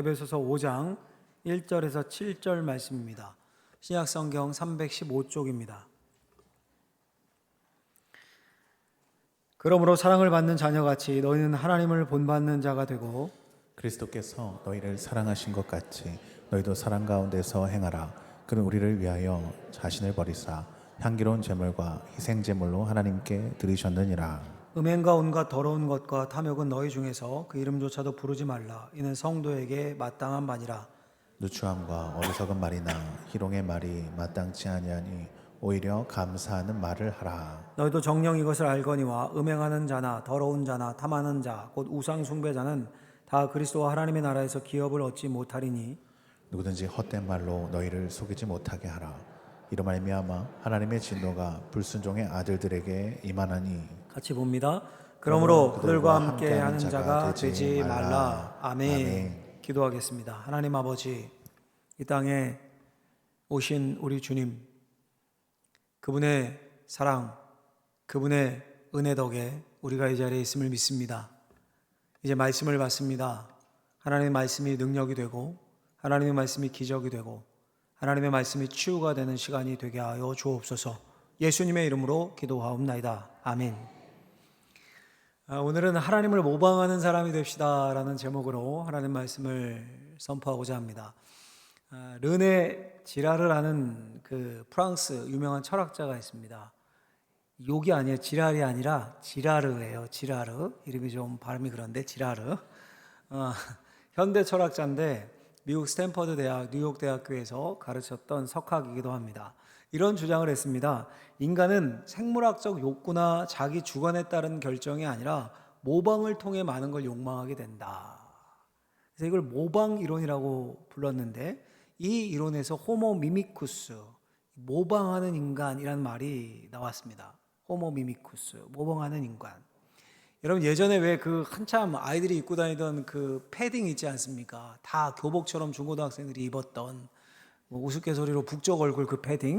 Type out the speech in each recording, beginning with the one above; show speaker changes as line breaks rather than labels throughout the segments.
에베소서 5장 1절에서 7절 말씀입니다. 신약성경 315쪽입니다. 그러므로 사랑을 받는 자녀같이 너희는 하나님을 본받는 자가 되고
그리스도께서 너희를 사랑하신 것 같이 너희도 사랑 가운데서 행하라. 그는 우리를 위하여 자신을 버리사 향기로운 제물과 희생 제물로 하나님께 드리셨느니라.
음행과 온갖 더러운 것과 탐욕은 너희 중에서 그 이름조차도 부르지 말라. 이는 성도에게 마땅한 바니라.
누추함과 어리석은 말이나 희롱의 말이 마땅치 아니하니 오히려 감사하는 말을 하라.
너희도 정녕 이것을 알거니와 음행하는 자나 더러운 자나 탐하는 자 곧 우상 숭배자는 다 그리스도와 하나님의 나라에서 기업을 얻지 못하리니
누구든지 헛된 말로 너희를 속이지 못하게 하라. 이로 말미암아 하나님의 진노가 불순종의 아들들에게 임하나니.
같이 봅니다. 그러므로 그들과 함께 하는 자가 되지 말라. 아멘. 기도하겠습니다. 하나님 아버지, 이 땅에 오신 우리 주님, 그분의 사랑, 그분의 은혜 덕에 우리가 이 자리에 있음을 믿습니다. 이제 말씀을 받습니다. 하나님의 말씀이 능력이 되고 하나님의 말씀이 기적이 되고 하나님의 말씀이 치유가 되는 시간이 되게 하여 주옵소서. 예수님의 이름으로 기도하옵나이다. 아멘. 오늘은 하나님을 모방하는 사람이 됩시다 라는 제목으로 하나님 말씀을 선포하고자 합니다. 르네 지라르라는 그 프랑스 유명한 철학자가 있습니다. 욕이 아니에요. 지랄이 아니라 지라르예요. 지라르. 이름이 좀 발음이 그런데 지라르. 현대 철학자인데 미국 스탠퍼드 대학, 뉴욕 대학교에서 가르쳤던 석학이기도 합니다. 이런 주장을 했습니다. 인간은 생물학적 욕구나 자기 주관에 따른 결정이 아니라 모방을 통해 많은 걸 욕망하게 된다. 그래서 이걸 모방 이론이라고 불렀는데 이 이론에서 호모 미미쿠스, 모방하는 인간이라는 말이 나왔습니다. 호모 미미쿠스, 모방하는 인간. 여러분 예전에 왜 그 한참 아이들이 입고 다니던 그 패딩 있지 않습니까? 다 교복처럼 중고등학생들이 입었던 우스갯소리로 북쪽 얼굴 그 패딩.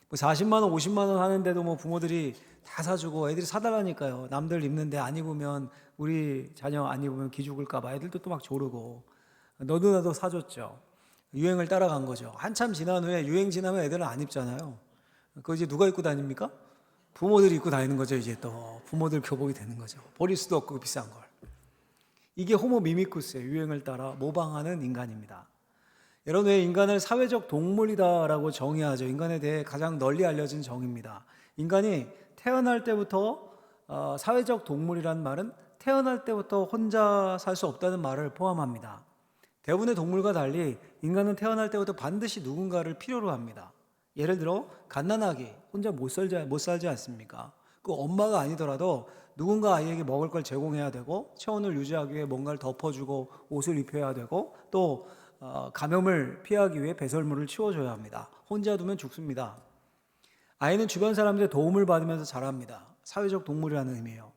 뭐 40만 원, 50만 원 하는데도 뭐 부모들이 다 사주고 애들이 사달라니까요. 남들 입는데 안 입으면 우리 자녀 안 입으면 기죽을까 봐 애들도 또 막 조르고 너도 나도 사줬죠. 유행을 따라간 거죠. 한참 지난 후에 유행 지나면 애들은 안 입잖아요. 그거 이제 누가 입고 다닙니까? 부모들이 입고 다니는 거죠. 이제 또 부모들 교복이 되는 거죠. 버릴 수도 없고 비싼 걸. 이게 호모 미미쿠스의 유행을 따라 모방하는 인간입니다. 여러분 왜 인간을 사회적 동물이다라고 정의하죠. 인간에 대해 가장 널리 알려진 정의입니다. 인간이 태어날 때부터 사회적 동물이라는 말은 태어날 때부터 혼자 살 수 없다는 말을 포함합니다. 대부분의 동물과 달리 인간은 태어날 때부터 반드시 누군가를 필요로 합니다. 예를 들어 갓난아기 혼자 못 살지 않습니까? 그 엄마가 아니더라도 누군가 아이에게 먹을 걸 제공해야 되고 체온을 유지하기 위해 뭔가를 덮어주고 옷을 입혀야 되고 또 감염을 피하기 위해 배설물을 치워줘야 합니다. 혼자 두면 죽습니다. 아이는 주변 사람들의 도움을 받으면서 자랍니다. 사회적 동물이라는 의미예요.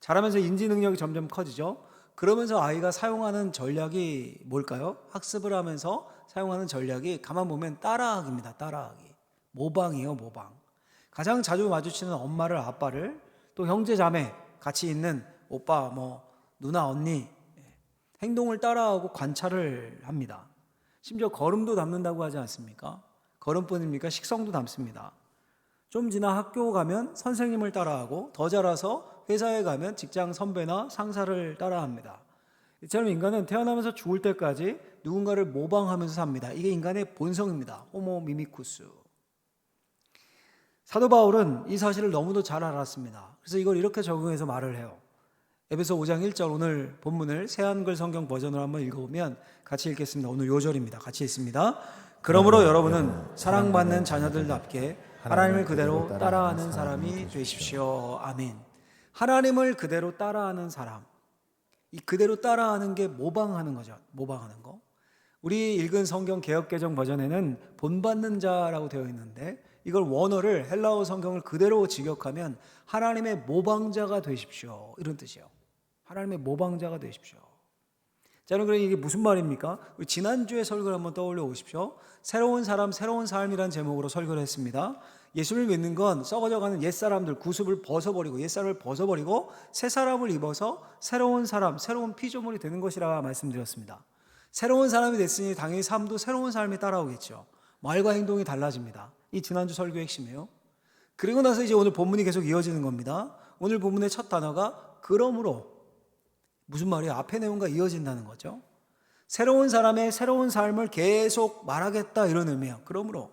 자라면서 인지 능력이 점점 커지죠. 그러면서 아이가 사용하는 전략이 뭘까요? 학습을 하면서 사용하는 전략이 가만 보면 따라하기입니다. 따라하기. 모방이에요. 모방. 가장 자주 마주치는 엄마를, 아빠를, 또 형제 자매 같이 있는 오빠, 뭐 누나, 언니 행동을 따라하고 관찰을 합니다. 심지어 걸음도 담는다고 하지 않습니까? 걸음뿐입니까? 식성도 담습니다. 좀 지나 학교 가면 선생님을 따라하고 더 자라서 회사에 가면 직장 선배나 상사를 따라합니다. 이처럼 인간은 태어나면서 죽을 때까지 누군가를 모방하면서 삽니다. 이게 인간의 본성입니다. 호모 미미쿠스. 사도 바울은 이 사실을 너무도 잘 알았습니다. 그래서 이걸 이렇게 적용해서 말을 해요. 에베소 5장 1절 오늘 본문을 새한글 성경 버전으로 한번 읽어보면 같이 읽겠습니다. 오늘 요절입니다. 같이 읽습니다. 그러므로 여러분은 사랑받는 자녀들답게 하나님을 그대로 따라하는 사람이 되십시오. 아멘. 하나님을 그대로 따라하는 사람. 이 그대로 따라하는 게 모방하는 거죠. 모방하는 거. 우리 읽은 성경 개역개정 버전에는 본받는 자라고 되어 있는데 이걸 원어를 헬라어 성경을 그대로 직역하면 하나님의 모방자가 되십시오. 이런 뜻이에요. 하나님의 모방자가 되십시오. 자, 그럼 이게 무슨 말입니까? 지난주에 설교를 한번 떠올려 보십시오. 새로운 사람, 새로운 삶이라는 제목으로 설교를 했습니다. 예수를 믿는 건 썩어져가는 옛사람들 구습을 벗어버리고 옛사람을 벗어버리고 새 사람을 입어서 새로운 사람, 새로운 피조물이 되는 것이라 말씀드렸습니다. 새로운 사람이 됐으니 당연히 삶도 새로운 삶이 따라오겠죠. 말과 행동이 달라집니다. 이 지난주 설교의 핵심이에요. 그리고 나서 이제 오늘 본문이 계속 이어지는 겁니다. 오늘 본문의 첫 단어가 그러므로. 무슨 말이에요? 앞에 내용과 이어진다는 거죠. 새로운 사람의 새로운 삶을 계속 말하겠다, 이런 의미예요. 그러므로.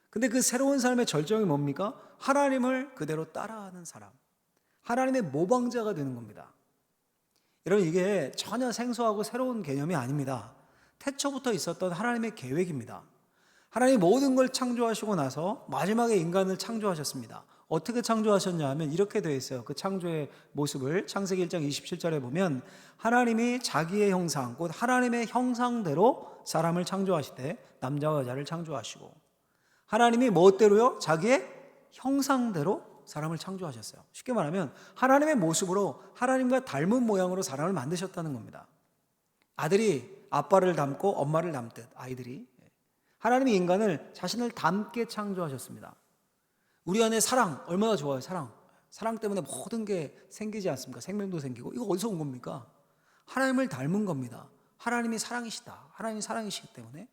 근데 그 새로운 삶의 절정이 뭡니까? 하나님을 그대로 따라하는 사람, 하나님의 모방자가 되는 겁니다. 여러분, 이게 전혀 생소하고 새로운 개념이 아닙니다. 태초부터 있었던 하나님의 계획입니다. 하나님이 모든 걸 창조하시고 나서 마지막에 인간을 창조하셨습니다. 어떻게 창조하셨냐 하면 이렇게 되어 있어요. 그 창조의 모습을 창세기 1장 27절에 보면 하나님이 자기의 형상, 곧 하나님의 형상대로 사람을 창조하시되 남자와 여자를 창조하시고, 하나님이 무엇대로요? 자기의 형상대로 사람을 창조하셨어요. 쉽게 말하면 하나님의 모습으로, 하나님과 닮은 모양으로 사람을 만드셨다는 겁니다. 아들이 아빠를 닮고 엄마를 닮듯 아이들이, 하나님이 인간을 자신을 닮게 창조하셨습니다. 우리 안에 사랑 얼마나 좋아요. 사랑 때문에 모든 게 생기지 않습니까? 생명도 생기고. 이거 어디서 온 겁니까? 하나님을 닮은 겁니다. 하나님이 사랑이시다. 하나님이 사랑이시기 때문에.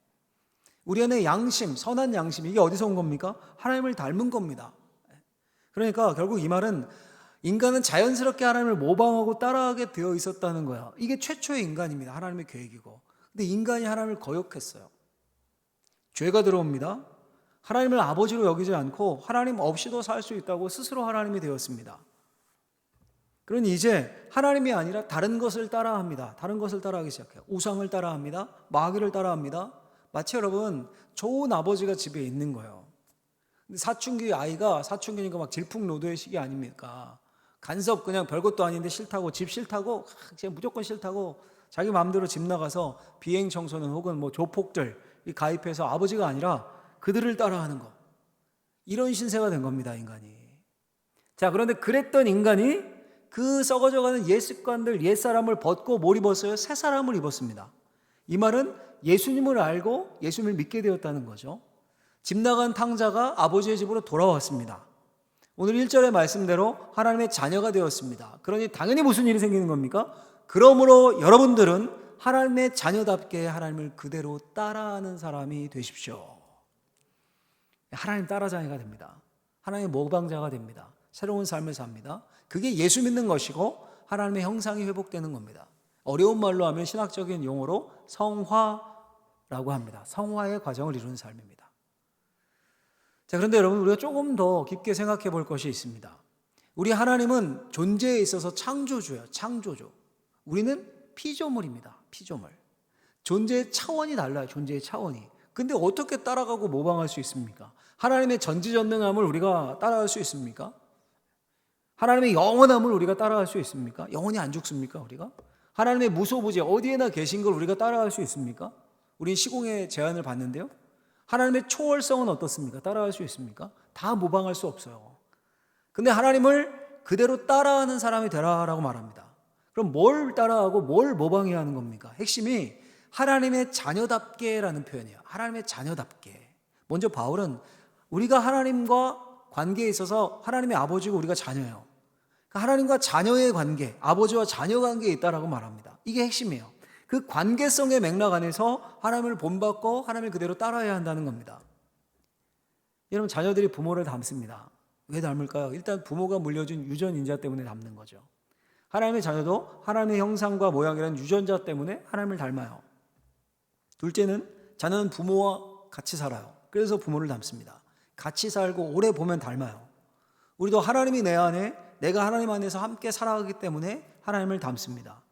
우리 안에 양심, 선한 양심, 이게 어디서 온 겁니까? 하나님을 닮은 겁니다. 그러니까 결국 이 말은 인간은 자연스럽게 하나님을 모방하고 따라하게 되어 있었다는 거야. 이게 최초의 인간입니다. 하나님의 계획이고. 근데 인간이 하나님을 거역했어요. 죄가 들어옵니다. 하나님을 아버지로 여기지 않고 하나님 없이도 살 수 있다고 스스로 하나님이 되었습니다. 그러니 이제 하나님이 아니라 다른 것을 따라합니다. 다른 것을 따라하기 시작해요. 우상을 따라합니다. 마귀를 따라합니다. 마치 여러분 좋은 아버지가 집에 있는 거예요. 근데 사춘기 아이가, 사춘기니까 막 질풍노도의 시기 아닙니까? 간섭 그냥 별것도 아닌데 싫다고, 집 싫다고, 그냥 무조건 싫다고 자기 마음대로 집 나가서 비행 청소년 혹은 뭐 조폭들 가입해서 아버지가 아니라 그들을 따라하는 것. 이런 신세가 된 겁니다, 인간이. 자, 그런데 그랬던 인간이 그 썩어져가는 옛 습관들, 옛 사람을 벗고 뭘 입었어요? 새 사람을 입었습니다. 이 말은 예수님을 알고 예수님을 믿게 되었다는 거죠. 집 나간 탕자가 아버지의 집으로 돌아왔습니다. 오늘 1절의 말씀대로 하나님의 자녀가 되었습니다. 그러니 당연히 무슨 일이 생기는 겁니까? 그러므로 여러분들은 하나님의 자녀답게 하나님을 그대로 따라하는 사람이 되십시오. 하나님 따라자녀가 됩니다. 하나님의 모방자가 됩니다. 새로운 삶을 삽니다. 그게 예수 믿는 것이고 하나님의 형상이 회복되는 겁니다. 어려운 말로 하면 신학적인 용어로 성화라고 합니다. 성화의 과정을 이루는 삶입니다. 자, 그런데 여러분, 우리가 조금 더 깊게 생각해 볼 것이 있습니다. 우리 하나님은 존재에 있어서 창조주예요. 창조주. 우리는 피조물입니다. 피조물. 존재의 차원이 달라요. 존재의 차원이. 근데 어떻게 따라가고 모방할 수 있습니까? 하나님의 전지전능함을 우리가 따라할 수 있습니까? 하나님의 영원함을 우리가 따라할 수 있습니까? 영원히 안 죽습니까, 우리가? 하나님의 무소부재, 어디에나 계신 걸 우리가 따라할 수 있습니까? 우린 시공의 제한을 받는데요. 하나님의 초월성은 어떻습니까? 따라할 수 있습니까? 다 모방할 수 없어요. 근데 하나님을 그대로 따라하는 사람이 되라라고 말합니다. 그럼 뭘 따라하고 뭘 모방해야 하는 겁니까? 핵심이 하나님의 자녀답게라는 표현이에요. 하나님의 자녀답게. 먼저 바울은 우리가 하나님과 관계에 있어서 하나님의 아버지고 우리가 자녀예요. 그러니까 하나님과 자녀의 관계, 아버지와 자녀 관계에 있다라고 말합니다. 이게 핵심이에요. 그 관계성의 맥락 안에서 하나님을 본받고 하나님을 그대로 따라야 한다는 겁니다. 여러분, 자녀들이 부모를 닮습니다. 왜 닮을까요? 일단 부모가 물려준 유전인자 때문에 닮는 거죠. 하나님의 자녀도 하나님의 형상과 모양이라는 유전자 때문에 하나님을 닮아요. 둘째는 자녀는 부모와 같이 살아요. 그래서 부모를 닮습니다. 같이 살고 오래 보면 닮아요. 우리도 하나님이 내 안에, 내가 하나님 안에서 함께 살아가기 때문에 하나님을 닮습니다.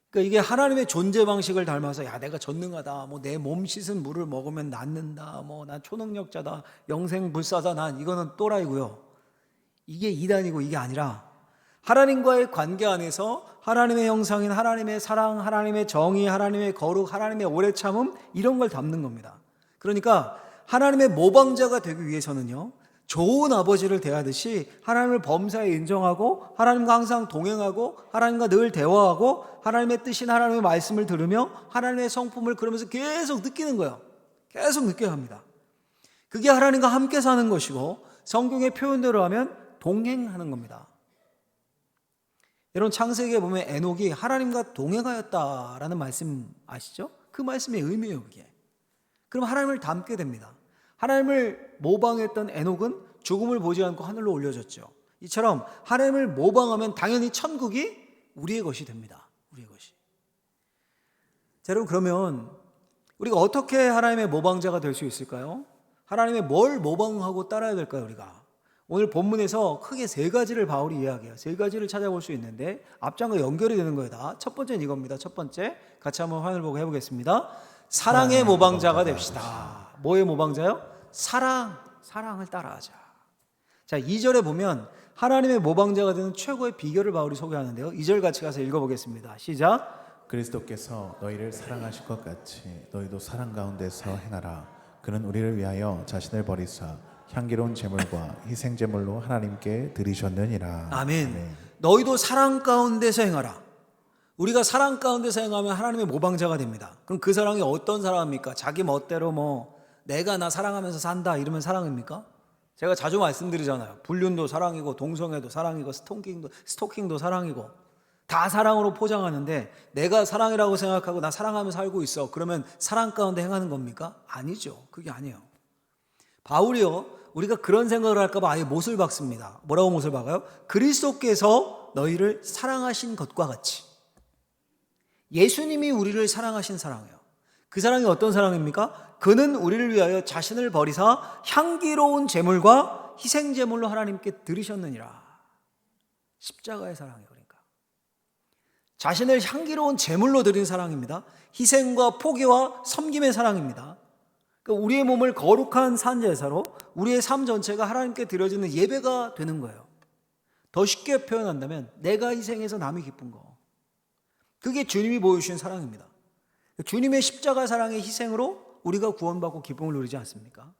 그러니까 이게 하나님의 존재 방식을 닮아서 야, 내가 전능하다, 뭐 내 몸 씻은 물을 먹으면 낫는다, 뭐 난 초능력자다, 영생불사다, 난 이거는 또라이고요. 이게 이단이고 이게 아니라 하나님과의 관계 안에서 하나님의 형상인 하나님의 사랑, 하나님의 정의, 하나님의 거룩, 하나님의 오래 참음, 이런 걸 담는 겁니다. 그러니까 하나님의 모방자가 되기 위해서는요, 좋은 아버지를 대하듯이 하나님을 범사에 인정하고 하나님과 항상 동행하고 하나님과 늘 대화하고 하나님의 뜻인 하나님의 말씀을 들으며 하나님의 성품을 그러면서 계속 느끼는 거예요. 계속 느껴야 합니다. 그게 하나님과 함께 사는 것이고 성경의 표현대로 하면 동행하는 겁니다. 여러분 창세기에 보면 에녹이 하나님과 동행하였다라는 말씀 아시죠? 그 말씀의 의미예요 그게. 그럼 하나님을 닮게 됩니다. 하나님을 모방했던 에녹은 죽음을 보지 않고 하늘로 올려졌죠. 이처럼 하나님을 모방하면 당연히 천국이 우리의 것이 됩니다. 우리의 것이. 자, 여러분 그러면 우리가 어떻게 하나님의 모방자가 될 수 있을까요? 하나님의 뭘 모방하고 따라야 될까요 우리가? 오늘 본문에서 크게 세 가지를 바울이 이야기해요. 세 가지를 찾아볼 수 있는데 앞장과 연결이 되는 거예요 다. 첫 번째는 이겁니다. 첫 번째 같이 한번 화면을 보고 해보겠습니다. 사랑의 모방자가 됩시다. 뭐의 모방자요? 사랑을 따라하자. 자, 2절에 보면 하나님의 모방자가 되는 최고의 비결을 바울이 소개하는데요. 2절 같이 가서 읽어보겠습니다. 시작.
그리스도께서 너희를 사랑하신 것 같이 너희도 사랑 가운데서 행하라. 그는 우리를 위하여 자신을 버리사 향기로운 제물과 희생 제물로 하나님께 드리셨느니라.
아멘. 너희도 사랑 가운데서 행하라. 우리가 사랑 가운데서 행하면 하나님의 모방자가 됩니다. 그럼 그 사랑이 어떤 사랑입니까? 자기 멋대로 내가 나 사랑하면서 산다 이러면 사랑입니까? 제가 자주 말씀드리잖아요. 불륜도 사랑이고 동성애도 사랑이고 스토킹도 사랑이고 다 사랑으로 포장하는데 내가 사랑이라고 생각하고 나 사랑하면서 살고 있어. 그러면 사랑 가운데 행하는 겁니까? 아니죠. 그게 아니에요. 바울이요. 우리가 그런 생각을 할까 봐 아예 못을 박습니다. 뭐라고 못을 박아요? 그리스도께서 너희를 사랑하신 것과 같이. 예수님이 우리를 사랑하신 사랑이에요. 그 사랑이 어떤 사랑입니까? 그는 우리를 위하여 자신을 버리사 향기로운 제물과 희생 제물로 하나님께 드리셨느니라. 십자가의 사랑이에요. 그러니까 자신을 향기로운 제물로 드린 사랑입니다. 희생과 포기와 섬김의 사랑입니다. 그러니까 우리의 몸을 거룩한 산제사로 우리의 삶 전체가 하나님께 드려지는 예배가 되는 거예요. 더 쉽게 표현한다면 내가 희생해서 남이 기쁜 거. 그게 주님이 보여주신 사랑입니다. 주님의 십자가 사랑의 희생으로 우리가 구원받고 기쁨을 누리지 않습니까?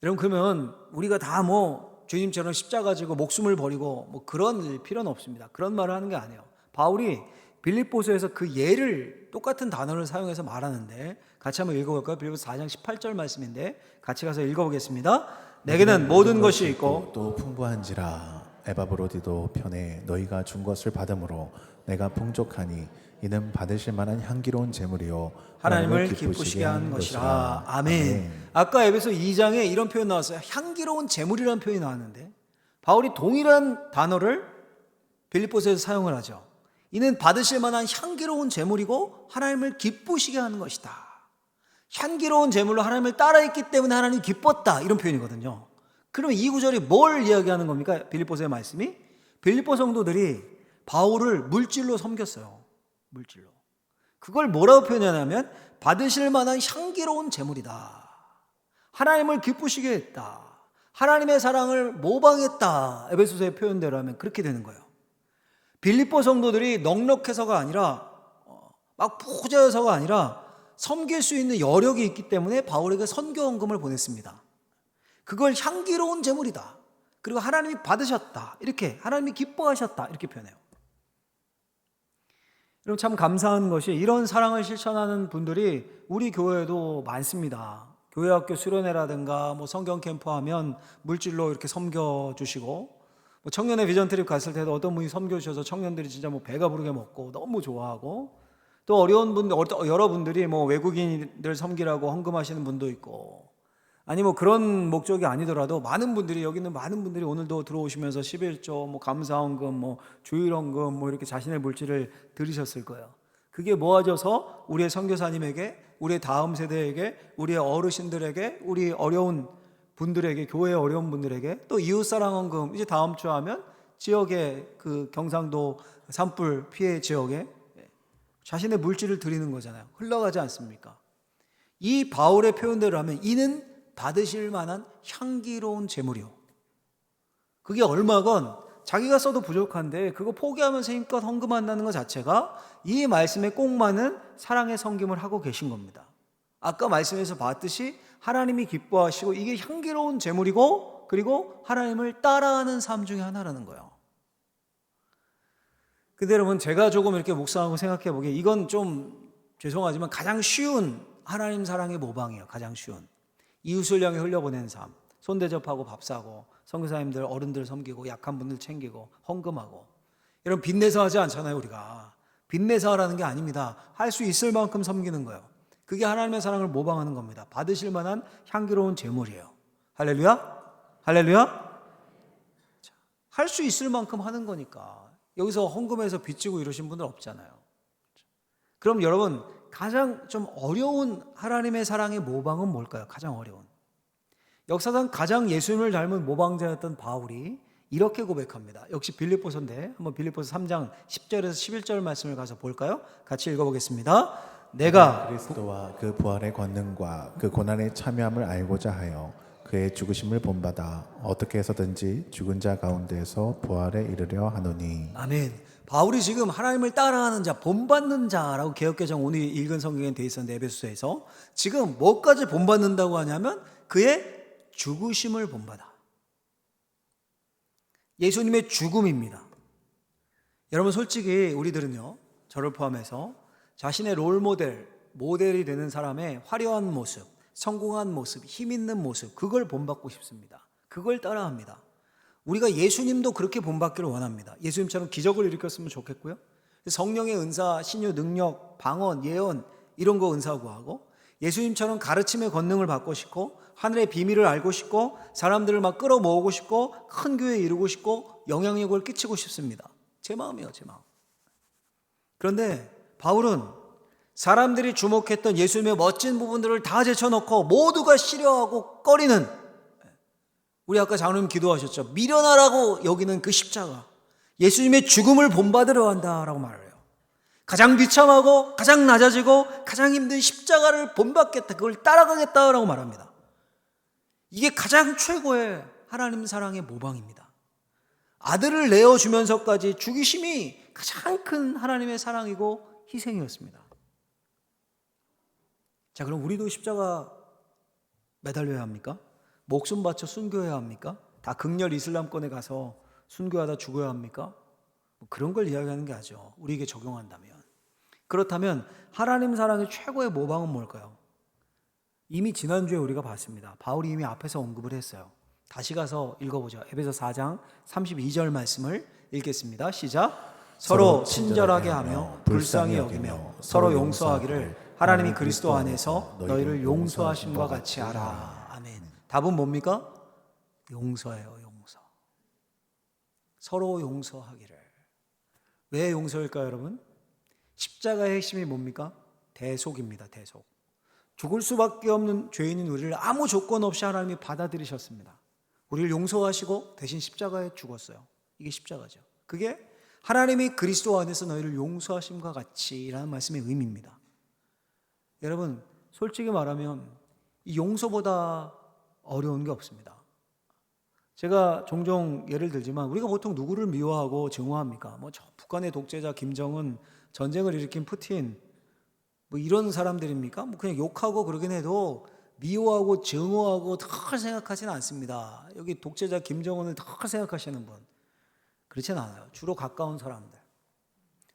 여러분 그러면 우리가 다 주님처럼 십자가 지고 목숨을 버리고 그런 필요는 없습니다. 그런 말을 하는 게 아니에요. 바울이 빌립보서에서 그 예를 똑같은 단어를 사용해서 말하는데 같이 한번 읽어볼까요? 빌립보서 4장 18절 말씀인데 같이 가서 읽어보겠습니다. 내게는 모든 것이 있고
또 풍부한지라 에바브로디도 편에 너희가 준 것을 받음으로 내가 풍족하니 이는 받으실 만한 향기로운 제물이요
하나님을 기쁘시게 하는 것이라. 아멘. 아까 에베소 2장에 이런 표현 나왔어요. 향기로운 제물이라는 표현이 나왔는데 바울이 동일한 단어를 빌립보서에서 사용을 하죠. 이는 받으실 만한 향기로운 제물이고 하나님을 기쁘시게 하는 것이다. 향기로운 제물로 하나님을 따라했기 때문에 하나님이 기뻤다 이런 표현이거든요. 그러면 이 구절이 뭘 이야기하는 겁니까? 빌립보서의 말씀이 빌립보 성도들이 바울을 물질로 섬겼어요. 물질로. 그걸 뭐라고 표현하냐면 받으실 만한 향기로운 제물이다. 하나님을 기쁘시게 했다. 하나님의 사랑을 모방했다. 에베소서의 표현대로 하면 그렇게 되는 거예요. 빌립보 성도들이 넉넉해서가 아니라 막 부자여서가 아니라 섬길 수 있는 여력이 있기 때문에 바울에게 선교헌금을 보냈습니다. 그걸 향기로운 제물이다. 그리고 하나님이 받으셨다. 이렇게 하나님이 기뻐하셨다. 이렇게 표현해요. 여러분 참 감사한 것이 이런 사랑을 실천하는 분들이 우리 교회에도 많습니다. 교회학교 수련회라든가 성경 캠프 하면 물질로 이렇게 섬겨주시고 청년의 비전 트립 갔을 때도 어떤 분이 섬겨주셔서 청년들이 진짜 배가 부르게 먹고 너무 좋아하고 또 어려운 분들, 여러분들이 외국인들 섬기라고 헌금하시는 분도 있고 아니 그런 목적이 아니더라도 많은 분들이 여기 있는 많은 분들이 오늘도 들어오시면서 11조 감사헌금 주일헌금 이렇게 자신의 물질을 드리셨을 거예요. 그게 모아져서 우리의 선교사님에게 우리의 다음 세대에게 우리의 어르신들에게 우리 어려운 분들에게 교회의 어려운 분들에게 또 이웃사랑헌금 이제 다음 주 하면 지역의 그 경상도 산불 피해 지역에 자신의 물질을 드리는 거잖아요. 흘러가지 않습니까? 이 바울의 표현대로 하면 이는 받으실 만한 향기로운 제물이요. 그게 얼마건 자기가 써도 부족한데 그거 포기하면서 힘껏 헌금한다는 것 자체가 이 말씀에 꼭 맞는 사랑의 섬김을 하고 계신 겁니다. 아까 말씀에서 봤듯이 하나님이 기뻐하시고 이게 향기로운 제물이고 그리고 하나님을 따라하는 삶 중에 하나라는 거예요. 근데 여러분 제가 조금 이렇게 묵상하고 생각해 보기에 이건 좀 죄송하지만 가장 쉬운 하나님 사랑의 모방이에요. 가장 쉬운. 이웃을 향해 흘려보낸 삶, 손대접하고 밥 사고 선교사님들, 어른들 섬기고 약한 분들 챙기고 헌금하고 이런 빚내서 하지 않잖아요. 우리가 빚내서 하라는 게 아닙니다. 할 수 있을 만큼 섬기는 거예요. 그게 하나님의 사랑을 모방하는 겁니다. 받으실 만한 향기로운 제물이에요. 할렐루야? 할렐루야? 할 수 있을 만큼 하는 거니까. 여기서 헌금해서 빚지고 이러신 분들 없잖아요. 그럼 여러분, 가장 좀 어려운 하나님의 사랑의 모방은 뭘까요? 가장 어려운. 역사상 가장 예수님을 닮은 모방자였던 바울이 이렇게 고백합니다. 역시 빌립보서인데 한번 빌립보서 3장 10절에서 11절 말씀을 가서 볼까요? 같이 읽어보겠습니다. 내가
그리스도와 그 부활의 권능과 그 고난의 참여함을 알고자 하여 그의 죽으심을 본받아 어떻게 해서든지 죽은 자 가운데서 부활에 이르려 하노니.
아멘. 바울이 지금 하나님을 따라하는 자, 본받는 자라고 개역개정 오늘 읽은 성경에 돼 있었는데 에베소서에서 지금 뭐까지 본받는다고 하냐면 그의 죽으심을 본받아. 예수님의 죽음입니다. 여러분 솔직히 우리들은요, 저를 포함해서 자신의 모델이 되는 사람의 화려한 모습, 성공한 모습, 힘 있는 모습, 그걸 본받고 싶습니다. 그걸 따라합니다. 우리가 예수님도 그렇게 본받기를 원합니다. 예수님처럼 기적을 일으켰으면 좋겠고요. 성령의 은사, 신유, 능력, 방언, 예언 이런 거 은사 구하고 예수님처럼 가르침의 권능을 받고 싶고 하늘의 비밀을 알고 싶고 사람들을 막 끌어모으고 싶고 큰 교회에 이루고 싶고 영향력을 끼치고 싶습니다. 제 마음이에요, 제 마음. 그런데 바울은 사람들이 주목했던 예수님의 멋진 부분들을 다 제쳐놓고 모두가 싫어하고 꺼리는, 우리 아까 장로님 기도하셨죠. 미련하라고 여기는 그 십자가, 예수님의 죽음을 본받으려 한다라고 말을 해요. 가장 비참하고 가장 낮아지고 가장 힘든 십자가를 본받겠다, 그걸 따라가겠다라고 말합니다. 이게 가장 최고의 하나님 사랑의 모방입니다. 아들을 내어주면서까지 죽이심이 가장 큰 하나님의 사랑이고 희생이었습니다. 자, 그럼 우리도 십자가 매달려야 합니까? 목숨 바쳐 순교해야 합니까? 다 극렬 이슬람권에 가서 순교하다 죽어야 합니까? 뭐 그런 걸 이야기하는 게 아니죠. 우리에게 적용한다면. 그렇다면 하나님 사랑의 최고의 모방은 뭘까요? 이미 지난주에 우리가 봤습니다. 바울이 이미 앞에서 언급을 했어요. 다시 가서 읽어보죠. 에베소 4장 32절 말씀을 읽겠습니다. 시작. 서로 친절하게 하며 불쌍히 여기며 서로 용서하기를 하나님이 그리스도 안에서 너희를 용서하심과 같이 하라. 아멘. 답은 뭡니까? 용서예요, 용서. 서로 용서하기를. 왜 용서일까요, 여러분? 십자가의 핵심이 뭡니까? 대속입니다, 대속. 죽을 수밖에 없는 죄인인 우리를 아무 조건 없이 하나님이 받아들이셨습니다. 우리를 용서하시고 대신 십자가에 죽었어요. 이게 십자가죠. 그게 하나님이 그리스도 안에서 너희를 용서하심과 같이라는 말씀의 의미입니다. 여러분, 솔직히 말하면 이 용서보다 어려운 게 없습니다. 제가 종종 예를 들지만 우리가 보통 누구를 미워하고 증오합니까? 뭐 저 북한의 독재자 김정은, 전쟁을 일으킨 푸틴, 뭐 이런 사람들입니까? 뭐 그냥 욕하고 그러긴 해도 미워하고 증오하고 더 생각하지는 않습니다. 여기 독재자 김정은을 더 생각하시는 분 그렇지는 않아요. 주로 가까운 사람들,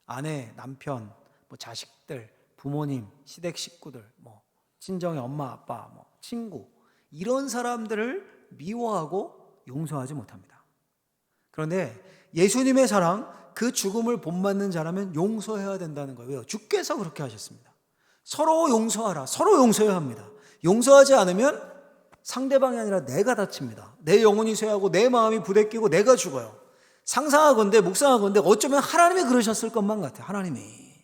아내, 남편, 뭐 자식들, 부모님, 시댁 식구들, 뭐 친정의 엄마, 아빠, 뭐 친구, 이런 사람들을 미워하고 용서하지 못합니다. 그런데 예수님의 사랑, 그 죽음을 본받는 자라면 용서해야 된다는 거예요. 왜요? 주께서 그렇게 하셨습니다. 서로 용서하라. 서로 용서해야 합니다. 용서하지 않으면 상대방이 아니라 내가 다칩니다. 내 영혼이 쇠하고 내 마음이 부대끼고 내가 죽어요. 상상하건대 묵상하건대 어쩌면 하나님이 그러셨을 것만 같아요. 하나님이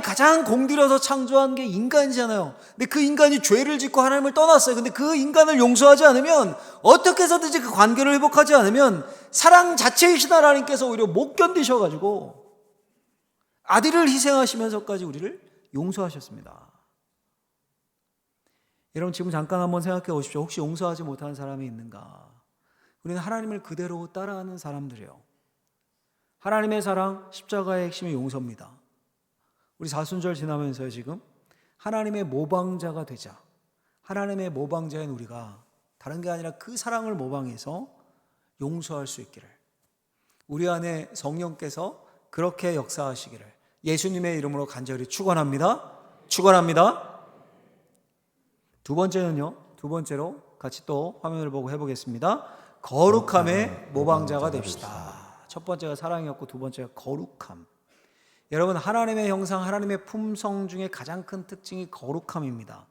가장 공들여서 창조한 게 인간이잖아요. 근데 그 인간이 죄를 짓고 하나님을 떠났어요. 근데 그 인간을 용서하지 않으면, 어떻게 해서든지 그 관계를 회복하지 않으면 사랑 자체이신 하나님께서 오히려 못 견디셔가지고 아들을 희생하시면서까지 우리를 용서하셨습니다. 여러분, 지금 잠깐 한번 생각해 보십시오. 혹시 용서하지 못하는 사람이 있는가? 우리는 하나님을 그대로 따라하는 사람들이에요. 하나님의 사랑, 십자가의 핵심이 용서입니다. 우리 사순절 지나면서 지금 하나님의 모방자가 되자. 하나님의 모방자인 우리가 다른 게 아니라 그 사랑을 모방해서 용서할 수 있기를, 우리 안에 성령께서 그렇게 역사하시기를 예수님의 이름으로 간절히 축원합니다. 축원합니다. 두 번째로 같이 또 화면을 보고 해보겠습니다. 거룩함의 모방자가 됩시다. 첫 번째가 사랑이었고 두 번째가 거룩함. 여러분, 하나님의 형상, 하나님의 품성 중에 가장 큰 특징이 거룩함입니다.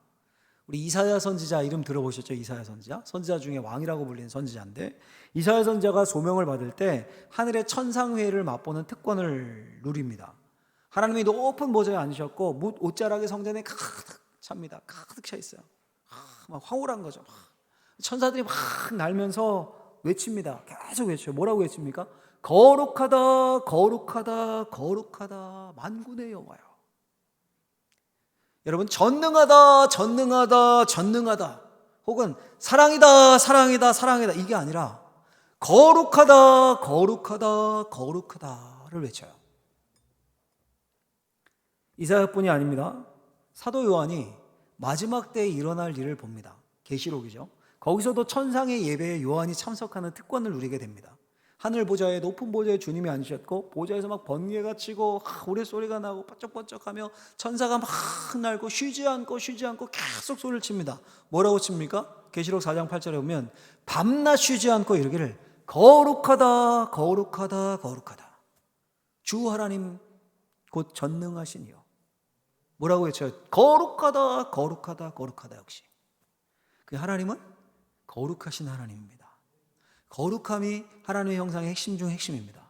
우리 이사야 선지자 이름 들어보셨죠? 이사야 선지자? 선지자 중에 왕이라고 불리는 선지자인데, 이사야 선지자가 소명을 받을 때 하늘의 천상회의를 맛보는 특권을 누립니다. 하나님이 높은 보좌에 앉으셨고 옷자락의 성전에 가득 찹니다. 가득 차 있어요. 막 황홀한 거죠. 천사들이 막 날면서 외칩니다. 계속 외쳐요. 뭐라고 외칩니까? 거룩하다, 거룩하다, 거룩하다, 만군의 여호와여. 여러분, 전능하다, 전능하다, 전능하다, 혹은 사랑이다, 사랑이다, 사랑이다, 이게 아니라 거룩하다, 거룩하다, 거룩하다를 외쳐요. 이사야뿐이 아닙니다. 사도 요한이 마지막 때에 일어날 일을 봅니다. 계시록이죠. 거기서도 천상의 예배에 요한이 참석하는 특권을 누리게 됩니다. 하늘 보좌에, 높은 보좌에 주님이 앉으셨고, 보좌에서 막 번개가 치고 우레소리가 나고 번쩍번쩍하며 천사가 막 날고 쉬지 않고 계속 소리를 칩니다. 뭐라고 칩니까? 계시록 4장 8절에 보면 밤낮 쉬지 않고 이르기를 거룩하다, 거룩하다, 거룩하다, 주 하나님 곧 전능하신 이요. 뭐라고 외쳐요? 거룩하다, 거룩하다, 거룩하다. 역시 그 하나님은 거룩하신 하나님입니다. 거룩함이 하나님의 형상의 핵심 중 핵심입니다.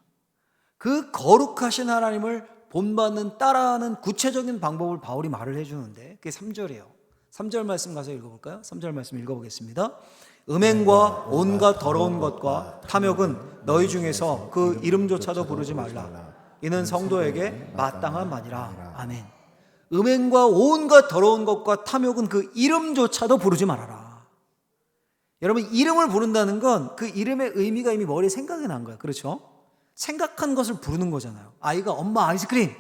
그 거룩하신 하나님을 본받는, 따라하는 구체적인 방법을 바울이 말을 해주는데, 그게 3절이에요. 3절 말씀 가서 읽어볼까요? 3절 말씀 읽어보겠습니다. 음행과 온갖 더러운 것과 탐욕은 너희 중에서 그 이름조차도 부르지 말라. 이는 성도에게 마땅한 말이라. 아멘. 음행과 온갖 더러운 것과 탐욕은 그 이름조차도 부르지 말아라. 여러분, 이름을 부른다는 건 그 이름의 의미가 이미 머리에 생각이 난 거예요. 그렇죠? 생각한 것을 부르는 거잖아요. 아이가 엄마 아이스크림,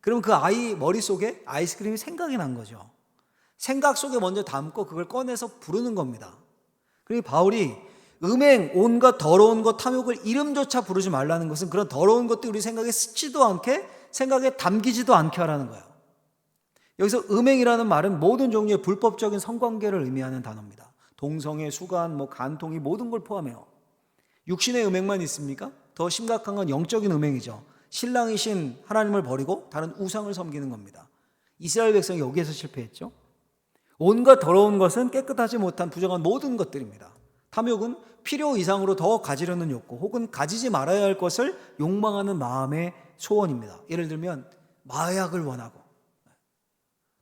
그럼 그 아이 머릿속에 아이스크림이 생각이 난 거죠. 생각 속에 먼저 담고 그걸 꺼내서 부르는 겁니다. 그리고 바울이 음행, 온갖 더러운 것, 탐욕을 이름조차 부르지 말라는 것은 그런 더러운 것들이 우리 생각에 스치도 않게, 생각에 담기지도 않게 하라는 거예요. 여기서 음행이라는 말은 모든 종류의 불법적인 성관계를 의미하는 단어입니다. 동성애, 수간, 간통이 모든 걸 포함해요. 육신의 음행만 있습니까? 더 심각한 건 영적인 음행이죠. 신랑이신 하나님을 버리고 다른 우상을 섬기는 겁니다. 이스라엘 백성이 여기에서 실패했죠. 온갖 더러운 것은 깨끗하지 못한 부정한 모든 것들입니다. 탐욕은 필요 이상으로 더 가지려는 욕구, 혹은 가지지 말아야 할 것을 욕망하는 마음의 소원입니다. 예를 들면 마약을 원하고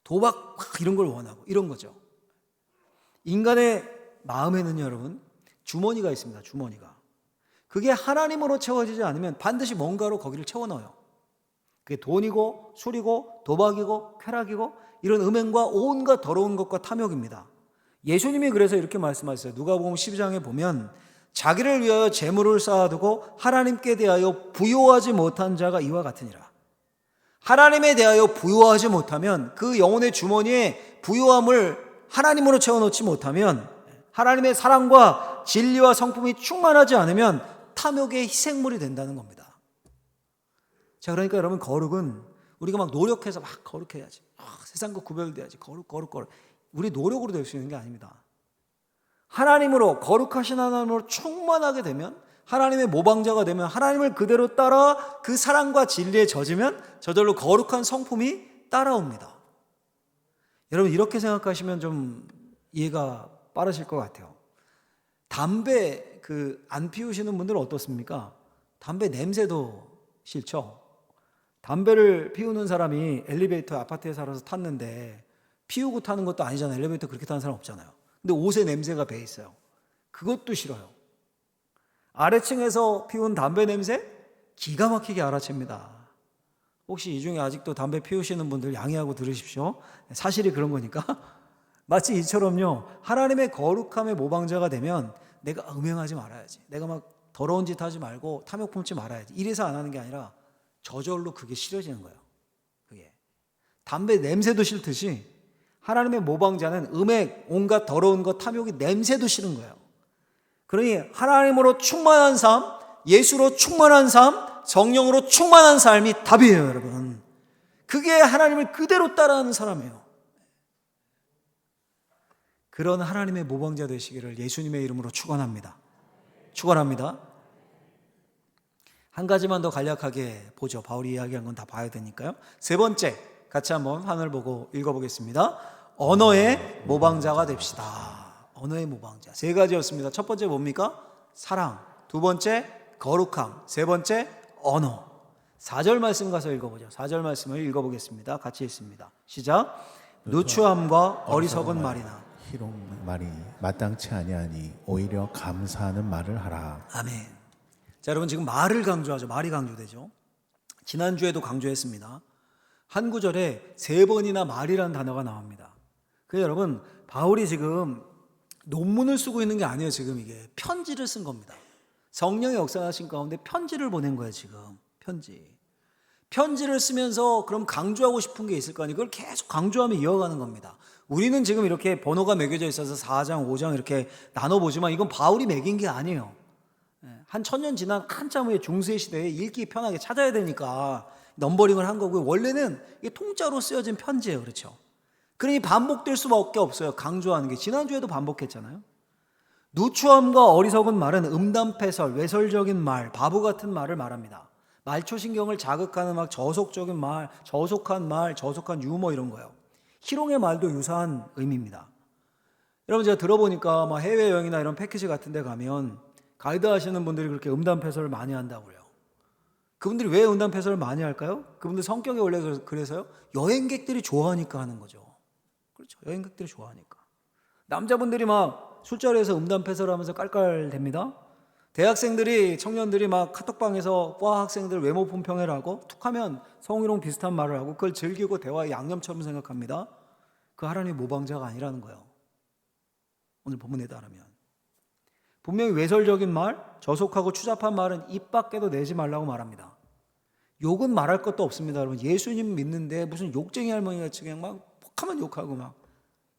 도박 이런 걸 원하고 이런 거죠. 인간의 마음에는 여러분 주머니가 있습니다. 주머니가. 그게 하나님으로 채워지지 않으면 반드시 뭔가로 거기를 채워 넣어요. 그게 돈이고 술이고 도박이고 쾌락이고 이런 음행과 온갖 더러운 것과 탐욕입니다. 예수님이 그래서 이렇게 말씀하셨어요. 누가복음 12장에 보면 자기를 위하여 재물을 쌓아두고 하나님께 대하여 부요하지 못한 자가 이와 같으니라. 하나님에 대하여 부요하지 못하면, 그 영혼의 주머니에 부요함을 하나님으로 채워놓지 못하면, 하나님의 사랑과 진리와 성품이 충만하지 않으면 탐욕의 희생물이 된다는 겁니다. 자, 그러니까 여러분, 거룩은 우리가 막 노력해서 막 거룩해야지, 세상과 구별돼야지, 거룩. 우리 노력으로 될 수 있는 게 아닙니다. 하나님으로, 거룩하신 하나님으로 충만하게 되면, 하나님의 모방자가 되면, 하나님을 그대로 따라 그 사랑과 진리에 젖으면 저절로 거룩한 성품이 따라옵니다. 여러분, 이렇게 생각하시면 좀 이해가 빠르실 것 같아요. 담배 안 피우시는 분들은 어떻습니까? 담배 냄새도 싫죠? 담배를 피우는 사람이 엘리베이터 아파트에 살아서 탔는데 피우고 타는 것도 아니잖아요. 엘리베이터 그렇게 타는 사람 없잖아요. 근데 옷에 냄새가 배 있어요. 그것도 싫어요. 아래층에서 피운 담배 냄새 기가 막히게 알아챕니다. 혹시 이 중에 아직도 담배 피우시는 분들 양해하고 들으십시오. 사실이 그런 거니까. 마치 이처럼요, 하나님의 거룩함의 모방자가 되면 내가 음행하지 말아야지, 내가 막 더러운 짓 하지 말고 탐욕 품지 말아야지, 이래서 안 하는 게 아니라 저절로 그게 싫어지는 거예요. 그게 담배 냄새도 싫듯이 하나님의 모방자는 음행, 온갖 더러운 것, 탐욕이 냄새도 싫은 거예요. 그러니 하나님으로 충만한 삶, 예수로 충만한 삶, 성령으로 충만한 삶이 답이에요, 여러분. 그게 하나님을 그대로 따라하는 사람이에요. 그런 하나님의 모방자 되시기를 예수님의 이름으로 축원합니다. 축원합니다. 한 가지만 더 간략하게 보죠. 바울이 이야기한 건 다 봐야 되니까요. 세 번째, 같이 한번 하늘 보고 읽어보겠습니다. 언어의 모방자가 됩시다. 언어의 모방자. 세 가지였습니다. 첫 번째 뭡니까? 사랑. 두 번째 거룩함. 세 번째 언어. 4절 말씀 가서 읽어보죠. 4절 말씀을 읽어보겠습니다. 같이 읽습니다. 시작. 누추함과 어리석은 말이나
희롱 말이 마땅치 아니하니 오히려 감사하는 말을 하라.
아멘. 자, 여러분 지금 말을 강조하죠. 말이 강조되죠. 지난주에도 강조했습니다. 한 구절에 3번이나 말이라는 단어가 나옵니다. 그래서 여러분 바울이 지금 논문을 쓰고 있는 게 아니에요. 지금 이게 편지를 쓴 겁니다. 성령의 역사하신 가운데 편지를 보낸 거예요. 지금 편지를 쓰면서 그럼 강조하고 싶은 게 있을 거 아니에요. 그걸 계속 강조하며 이어가는 겁니다. 우리는 지금 이렇게 번호가 매겨져 있어서 4장 5장 이렇게 나눠보지만 이건 바울이 매긴 게 아니에요. 한 1000년 지난 한참 후에 중세시대에 읽기 편하게 찾아야 되니까 넘버링을 한 거고요. 원래는 이게 통짜로 쓰여진 편지예요. 그렇죠? 그러니 반복될 수밖에 없어요. 강조하는 게. 지난주에도 반복했잖아요. 누추함과 어리석은 말은 음담패설, 외설적인 말, 바보 같은 말을 말합니다. 말초신경을 자극하는 막 저속적인 말, 저속한 말, 저속한 유머 이런 거예요. 희롱의 말도 유사한 의미입니다. 여러분 제가 들어보니까 막 해외여행이나 이런 패키지 같은 데 가면 가이드 하시는 분들이 그렇게 음담패설을 많이 한다고요. 그분들이 왜 음담패설을 많이 할까요? 그분들 성격이 원래 그래서요. 여행객들이 좋아하니까 하는 거죠. 그렇죠. 여행객들이 좋아하니까. 남자분들이 막 술자리에서 음담패설하면서 깔깔댑니다. 대학생들이 청년들이 막 카톡방에서 과 학생들 외모 품평회를 하고 툭하면 성희롱 비슷한 말을 하고 그걸 즐기고 대화의 양념처럼 생각합니다. 그 하나님의 모방자가 아니라는 거예요. 오늘 본문에 따르면 분명히 외설적인 말, 저속하고 추잡한 말은 입 밖에도 내지 말라고 말합니다. 욕은 말할 것도 없습니다. 여러분 예수님 믿는데 무슨 욕쟁이 할머니 같이 그냥 막 폭하면 욕하고 막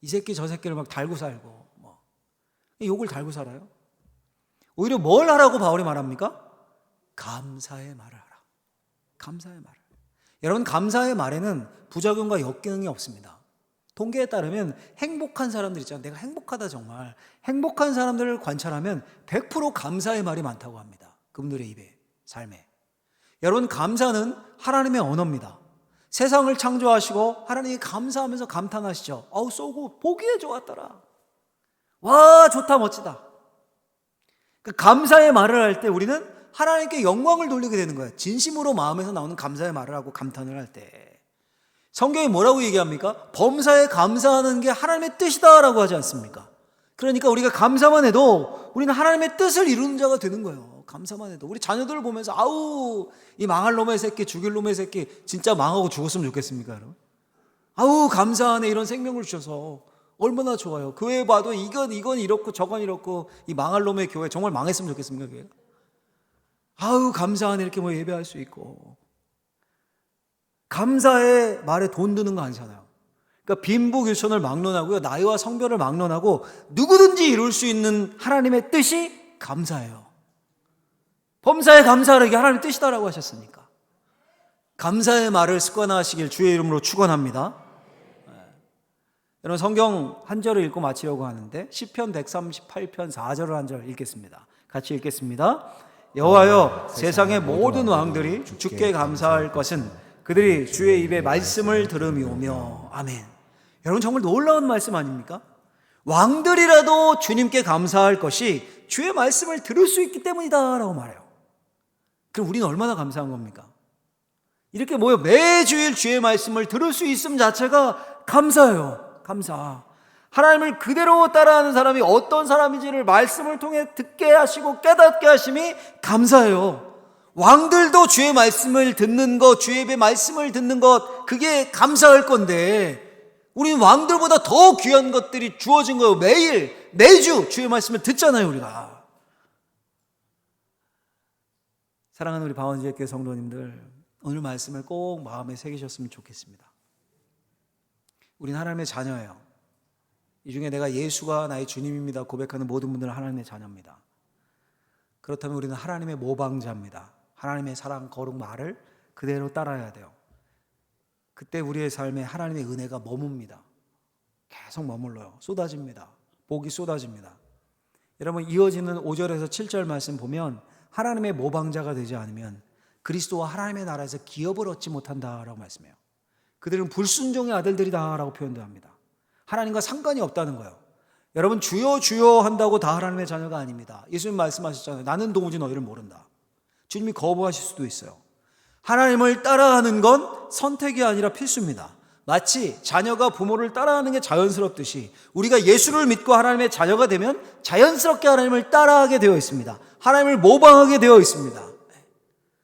이 새끼 저 새끼를 막 달고 살고 뭐 욕을 달고 살아요. 오히려 뭘 하라고 바울이 말합니까? 감사의 말을 하라. 감사의 말을. 여러분 감사의 말에는 부작용과 역경이 없습니다. 통계에 따르면 행복한 사람들 있잖아요. 내가 행복하다 정말. 행복한 사람들을 관찰하면 100% 감사의 말이 많다고 합니다. 그분들의 입에, 삶에. 여러분 감사는 하나님의 언어입니다. 세상을 창조하시고 하나님이 감사하면서 감탄하시죠. 어우 쏘고 보기에 좋았더라. 와 좋다 멋지다. 그 감사의 말을 할 때 우리는 하나님께 영광을 돌리게 되는 거예요. 진심으로 마음에서 나오는 감사의 말을 하고 감탄을 할 때. 성경이 뭐라고 얘기합니까? 범사에 감사하는 게 하나님의 뜻이다라고 하지 않습니까? 그러니까 우리가 감사만 해도 우리는 하나님의 뜻을 이루는 자가 되는 거예요. 감사만 해도. 우리 자녀들을 보면서 아우 이 망할 놈의 새끼 죽일 놈의 새끼 진짜 망하고 죽었으면 좋겠습니까 여러분? 아우 감사하네 이런 생명을 주셔서 얼마나 좋아요. 교회 봐도 이건 이렇고 저건 이렇고 이 망할 놈의 교회 정말 망했으면 좋겠습니까 교회가? 아우 감사하네 이렇게 뭐 예배할 수 있고. 감사의 말에 돈 드는 거 아니잖아요. 그러니까 빈부귀천을 막론하고요. 나이와 성별을 막론하고 누구든지 이룰 수 있는 하나님의 뜻이 감사예요. 범사에 감사하는 게 하나님의 뜻이다라고 하셨으니까. 감사의 말을 습관화하시길 주의 이름으로 축원합니다. 여러분 성경 한 절을 읽고 마치려고 하는데 시편 138편 4절을 한 절 읽겠습니다. 같이 읽겠습니다. 여호와여 세상의 모든 왕들이 주께 감사할 것은 그들이 주의 입에 말씀을 들음이오며. 아멘. 여러분 정말 놀라운 말씀 아닙니까? 왕들이라도 주님께 감사할 것이 주의 말씀을 들을 수 있기 때문이다 라고 말해요. 그럼 우리는 얼마나 감사한 겁니까? 이렇게 모여 매주일 주의 말씀을 들을 수 있음 자체가 감사예요. 감사. 하나님을 그대로 따라하는 사람이 어떤 사람인지를 말씀을 통해 듣게 하시고 깨닫게 하심이 감사해요. 왕들도 주의 말씀을 듣는 것, 주의 입의 말씀을 듣는 것, 그게 감사할 건데 우리는 왕들보다 더 귀한 것들이 주어진 거예요. 매주 주의 말씀을 듣잖아요 우리가. 사랑하는 우리 바원지교회 성도님들, 오늘 말씀을 꼭 마음에 새기셨으면 좋겠습니다. 우린 하나님의 자녀예요. 이 중에 내가 예수가 나의 주님입니다 고백하는 모든 분들은 하나님의 자녀입니다. 그렇다면 우리는 하나님의 모방자입니다. 하나님의 사랑, 거룩 말을 그대로 따라야 돼요. 그때 우리의 삶에 하나님의 은혜가 머뭅니다. 계속 머물러요. 쏟아집니다. 복이 쏟아집니다. 여러분 이어지는 5절에서 7절 말씀 보면 하나님의 모방자가 되지 않으면 그리스도와 하나님의 나라에서 기업을 얻지 못한다라고 말씀해요. 그들은 불순종의 아들들이다라고 표현도 합니다. 하나님과 상관이 없다는 거예요. 여러분 주여 주여 한다고 다 하나님의 자녀가 아닙니다. 예수님 말씀하셨잖아요. 나는 도무지 너희를 모른다. 주님이 거부하실 수도 있어요. 하나님을 따라하는 건 선택이 아니라 필수입니다. 마치 자녀가 부모를 따라하는 게 자연스럽듯이 우리가 예수를 믿고 하나님의 자녀가 되면 자연스럽게 하나님을 따라하게 되어 있습니다. 하나님을 모방하게 되어 있습니다.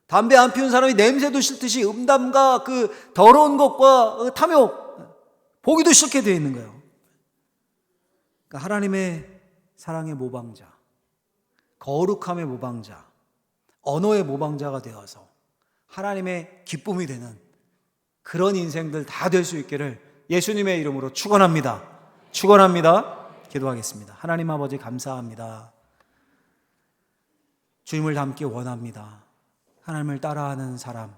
담배 안 피운 사람이 냄새도 싫듯이 음담과 그 더러운 것과 탐욕 보기도 싫게 되어 있는 거예요. 그러니까 하나님의 사랑의 모방자, 거룩함의 모방자, 언어의 모방자가 되어서 하나님의 기쁨이 되는 그런 인생들 다 될 수 있기를 예수님의 이름으로 축원합니다. 축원합니다. 기도하겠습니다. 하나님 아버지 감사합니다. 주님을 닮기 원합니다. 하나님을 따라하는 사람,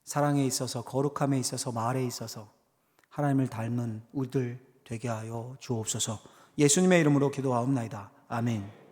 사랑에 있어서 거룩함에 있어서 말에 있어서 하나님을 닮은 우리들 되게 하여 주옵소서. 예수님의 이름으로 기도하옵나이다. 아멘.